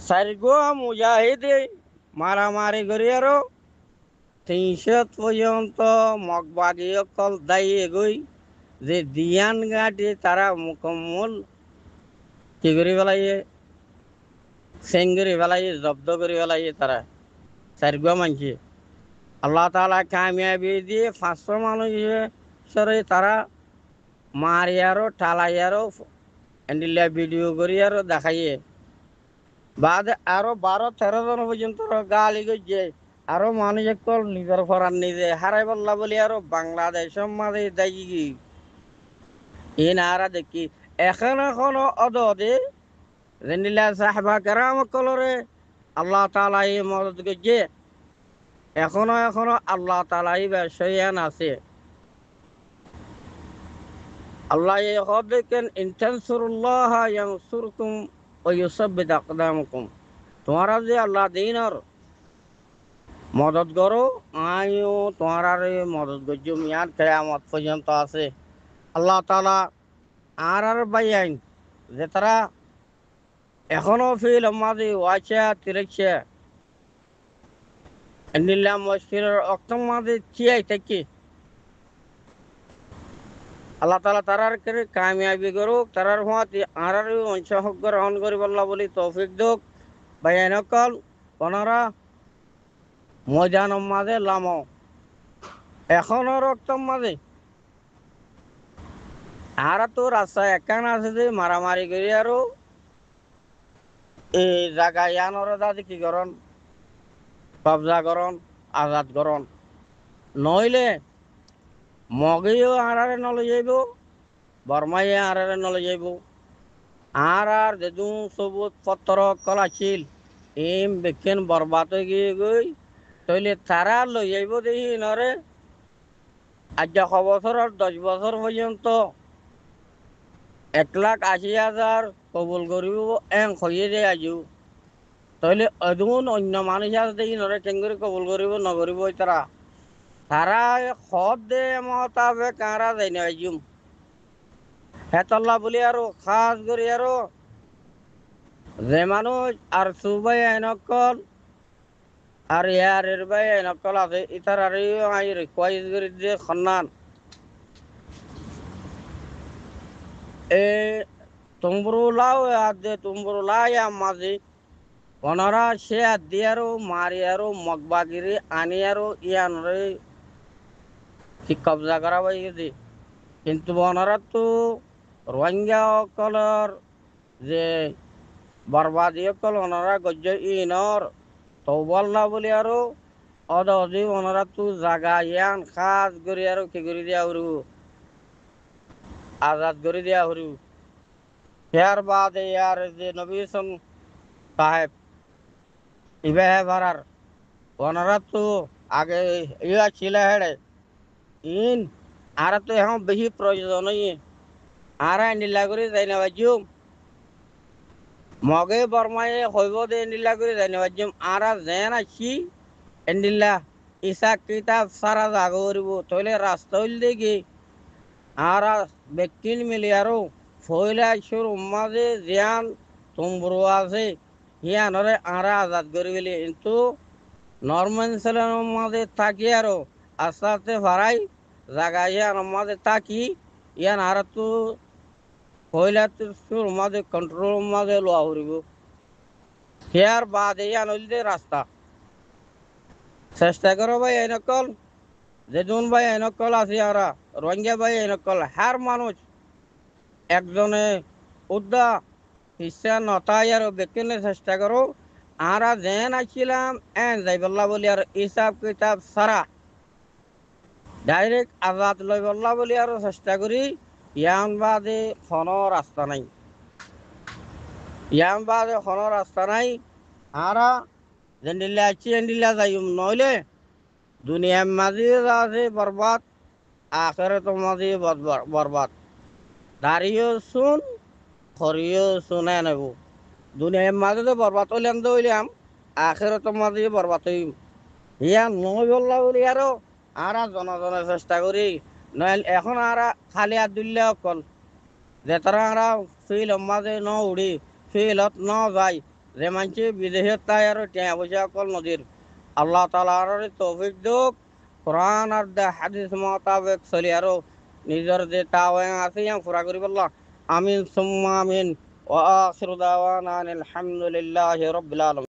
সারিগো মুজাহিদে মারামারি করি আরো ৩০০ পর্যন্ত মগবাগী অকল দায়ী এগোই যে দিয়ান গাটি তারা মুকম্মল কি করে পেলাইয়ে সেং করে পেলাইয়ে জব্দ করে পেলাইয়ে তারা সারিগো মানছে আল্লাহ তালা কামিয়াবি দিয়ে ৫০০ মানুষের তারা মারিয়ারও ঠালাইয়ারও এন্ডিল্লা ভিডিও করি আরো দেখাইয়ে বাদ আরো ১২-১৩ জন পর্যন্ত গালি গিয়ে আরো মানুষ একল নিজের ফরান নিজে হারাই বললা বলি আরো বাংলাদেশের মাঝে দেখি ই নারা দেখি এখনো অদে জেনিলা সাহাবা কেরাম কলরে আল্লাহ তাআলা এই মদত গিয়ে এখনো আল্লাহ তাআলা এই বিষয়ান আছে আল্লাহ দেখেন ইনতানসুরুল্লাহ ইয়ানসুরকুম ওয়া ইউসাব্বিত আকদামকুম তোমারা যে আল্লাহ দিনের মদত করো আমিও তোমার মদত করছি মেয়াদ কেয়ামত পর্যন্ত আছে আল্লাহ তাআলা আর বাইন যে তারা এখনো ফিল আমাদের ওয়াচা তিরছে এন্ডিল্লা মুশকিলের অক্তম মাঝে চিয়াই থেকে আল্লাহ তাআলা তারার করে কামিয়াবি করুক তারার হওয়াতে আর অংশগ্রহণ গ্রহণ করি বললা বলি তৌফিক দুক বাইনকল ওনারা ময়দানের মাঝে লামো এখনো রক্তম মাঝে আর তো রাস্তা একান আছে যে মারামারি করি আরো এই জায়গা ইয়ানোর দাদি কি করন কবজা করন আজাদ করন নইলে মগেও আড়ারে নলে যাইব বর্মাইয়ে আড়ারে নলে যাইব আর যেদু সবুজ পত্র কলাছিল এম বেকেন বরবাদ হয়ে গিয়ে গই তইলে তারা লই যাইব দেখি নরে আজ ১০০ বছর ১০ বছর পর্যন্ত ১,৮০,০০০ কবুল করিব এং হইয়ে যায় আজিও তাহলে এদুন অন্য মানুষ আছে দেখি নরে কেঙ্গুরি কবুল করিব নকরিব তারা তারা খদ দে মতাবে কারা যাই না আজিম হেতল্লা বলি আরো খাস করি আরো যে মানুষ আর সুবাই আইনকল আর ইয়ারের বাই আইনকল আছে ইতার আর আই রিকোয়াইজ করি যে খন্নান এ তুমবরুলাও আদে তুমবরুলায়া মাঝে ওনারা সে আদি আরো মারি আরো মগবাগিরি আনি আরো ইয়ানরে ঠিক কবজা করা হয়ে গেছে কিন্তু ওনারা তো রোহিঙ্গা অকলর যে বরবাদী অকল ওনারা গজ্জ ইনর তৌবল্লা বলি আরো অদি ওনারা তো জাগা ইয়ান খাস করি আরো কি করে দিয়া হরু আজাদ করে দিয়া হরু ইয়ার বাদে ইয়ার যে নবী সাহেব ইবাহে ভারার ওনারা তো আগে ইয়া ছিল হেড়ে ইন আর তো এখন বেশি প্রয়োজন আর নিলা করে যাই না বাজুম মগে বর্মায়ে হইব দে নিলা করে যাই না বাজুম আর যেন আছি এন্ডিল্লা ইসা কিতাব সারা জাগ করিব তইলে রাস্তা হইল দেখি আর ব্যক্তিন মিলি আরো ফইলা সুর উম্মাদে জিয়ান তুমবরু আছে হিয়ানরে আর আজাদ করি বলি কিন্তু নর্মাল ছেলের মাঝে থাকি আরো আস্তে আস্তে ভাড়াই জায়গা ইয়ান মাঝে থাকি ইয়ান আর তো হইলে তোর মাঝে কন্ট্রোল মাঝে লোয়া হরিব হিয়ার বাদে ইয়ান হইলে রাস্তা চেষ্টা করো ভাই এনেকল যেজন ভাই এনেকল আছে আর রোহিঙ্গা ভাই এনেকল হার মানুষ একজনে উদ্দা হিসা নতাই আর ব্যক্তিনে চেষ্টা করো আর যেন আসছিলাম এন যাইবল্লা বলি আর হিসাব কিতাব সারা ডাইরেক্ট আজাদ লই বল্লা বলি আর চেষ্টা করি ইয়ান বাদে কোনো রাস্তা নাই ইয়ান বাদে কোনো রাস্তা নাই আর জেন্ডিল্লা আছি এন্ডিল্লা যাইম নইলে দুনিয়ার মাঝে আছে বরবাদ আখেরাত মাঝে বরবাদ দাঁড়িয়ে শুন খরিয়ে শুনে নেব দুনিয়ার মাঝে তো বরবাদ হইলাম আখেরাত মাঝে বরবাদ হইম ইয়া নই বললা বলি আরো আর জনজনে চেষ্টা করি নইলে এখন আর খালি আদুল্লা অকল যে তারা ফিল মাঝে ন উড়ি ফিলত ন যাই যে মানছে বিদেশের তাই আর টিয়া পয়সা অকল নদীর আল্লাহ তালার তৌফিক দুক কোরআন আর দে হাদিস মোতাবেক চলি আর নিজের যে তাওয়াং আছে ইয়া পুরা করি বললা আমিন সুম্মা আমিন ওয়া আখিরু দাওয়ানা আনিল হামদুলিল্লাহি রাব্বিল আলামিন।